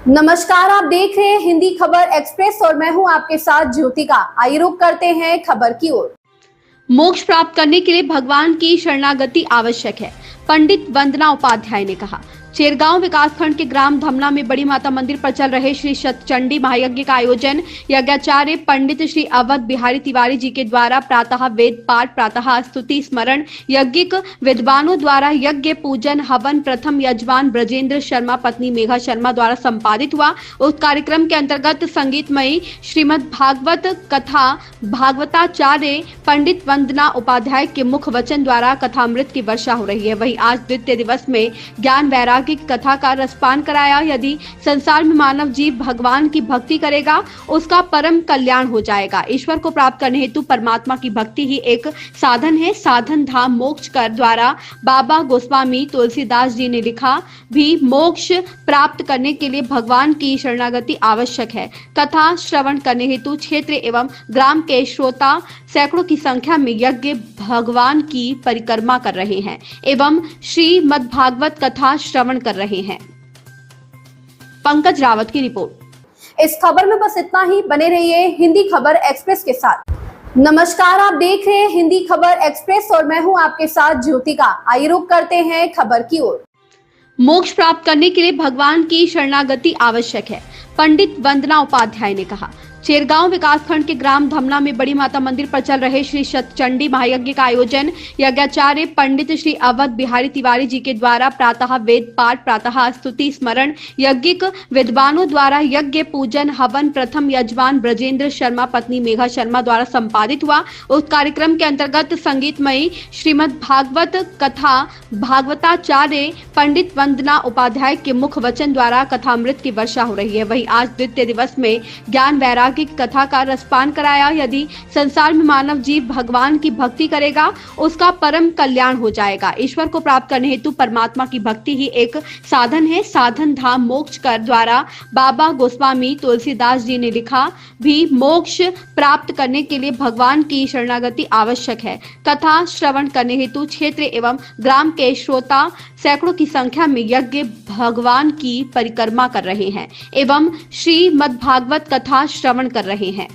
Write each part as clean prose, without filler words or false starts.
नमस्कार, आप देख रहे हैं हिंदी खबर एक्सप्रेस और मैं हूं आपके साथ ज्योतिका। आइए रुक करते हैं खबर की ओर। मोक्ष प्राप्त करने के लिए भगवान की शरणागति आवश्यक है, पंडित वंदना उपाध्याय ने कहा। चेरगांव विकासखंड के ग्राम धमना में बड़ी माता मंदिर पर चल रहे श्री शतचंडी महायज्ञ का आयोजन यज्ञाचार्य पंडित श्री अवध बिहारी तिवारी जी के द्वारा प्रातः वेद पाठ, प्रातः स्तुति स्मरण, यज्ञिक विद्वानों द्वारा यज्ञ पूजन हवन प्रथम यजमान ब्रजेंद्र शर्मा पत्नी मेघा शर्मा द्वारा संपादित हुआ। उस कार्यक्रम के अंतर्गत संगीतमयी श्रीमद् भागवत कथा भागवताचार्य पंडित वंदना उपाध्याय के मुख वचन द्वारा कथामृत की वर्षा हो रही है। वहीं आज द्वितीय दिवस में ज्ञान वैराग्य की कथा का रसपान कराया। यदि संसार में मानव जीव भगवान की भक्ति करेगा, उसका परम कल्याण हो जाएगा। ईश्वर को प्राप्त करने हेतु परमात्मा की भक्ति ही एक साधन है। साधन धाम मोक्ष कर द्वारा बाबा गोस्वामी तुलसीदास जी ने लिखा। भी मोक्ष प्राप्त करने के लिए भगवान की शरणागति आवश्यक है। कथा श्रवण करने हेतु क्षेत्र एवं ग्राम के श्रोता सैकड़ों की संख्या में यज्ञ भगवान की परिक्रमा कर रहे हैं एवं श्रीमद्भागवत कथा श्रवण कर रहे हैं। पंकज रावत की रिपोर्ट। इस खबर में बस इतना ही। बने रहिए हिंदी खबर एक्सप्रेस के साथ। नमस्कार, आप देख रहे हैं हिंदी खबर एक्सप्रेस और मैं हूं आपके साथ ज्योतिका। आइए रुक करते हैं खबर की ओर। मोक्ष प्राप्त करने के लिए भगवान की शरणागति आवश्यक है, पंडित वंदना उपाध्याय ने कहा। चेरगांव विकासखंड के ग्राम धमना में बड़ी माता मंदिर पर चल रहे श्री शतचंडी महायज्ञ का आयोजन यज्ञाचार्य पंडित श्री अवध बिहारी तिवारी जी के द्वारा प्रातः वेद पाठ, प्रातः स्तुति स्मरण, यज्ञिक विद्वानों द्वारा यज्ञ पूजन हवन प्रथम यजमान ब्रजेंद्र शर्मा पत्नी मेघा शर्मा द्वारा संपादित हुआ। उस कार्यक्रम के अंतर्गत संगीतमयी श्रीमद् भागवत कथा भागवताचार्य पंडित वंदना उपाध्याय के मुख वचन द्वारा कथामृत की वर्षा हो रही है। वहीं आज द्वितीय दिवस में ज्ञान वैराग्य की कथा का रसपान कराया। यदि संसार में मानव जीव भगवान की भक्ति करेगा, उसका परम कल्याण हो जाएगा। ईश्वर को प्राप्त करने हेतु परमात्मा की भक्ति ही एक साधन है। साधन धाम मोक्ष कर द्वारा बाबा गोस्वामी तुलसीदास जी ने लिखा। भी मोक्ष प्राप्त करने के लिए भगवान की शरणागति आवश्यक है। कथा श्रवण करने हेतु क्षेत्र एवं ग्राम के श्रोता सैकड़ों की संख्या में यज्ञ भगवान की परिक्रमा कर रहे हैं एवं श्रीमद्भागवत कथा श्रवण कर रहे हैं।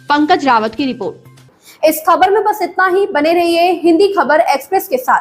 पंकज रावत की रिपोर्ट। इस खबर में बस इतना ही। बने रहिए हिंदी खबर एक्सप्रेस के साथ।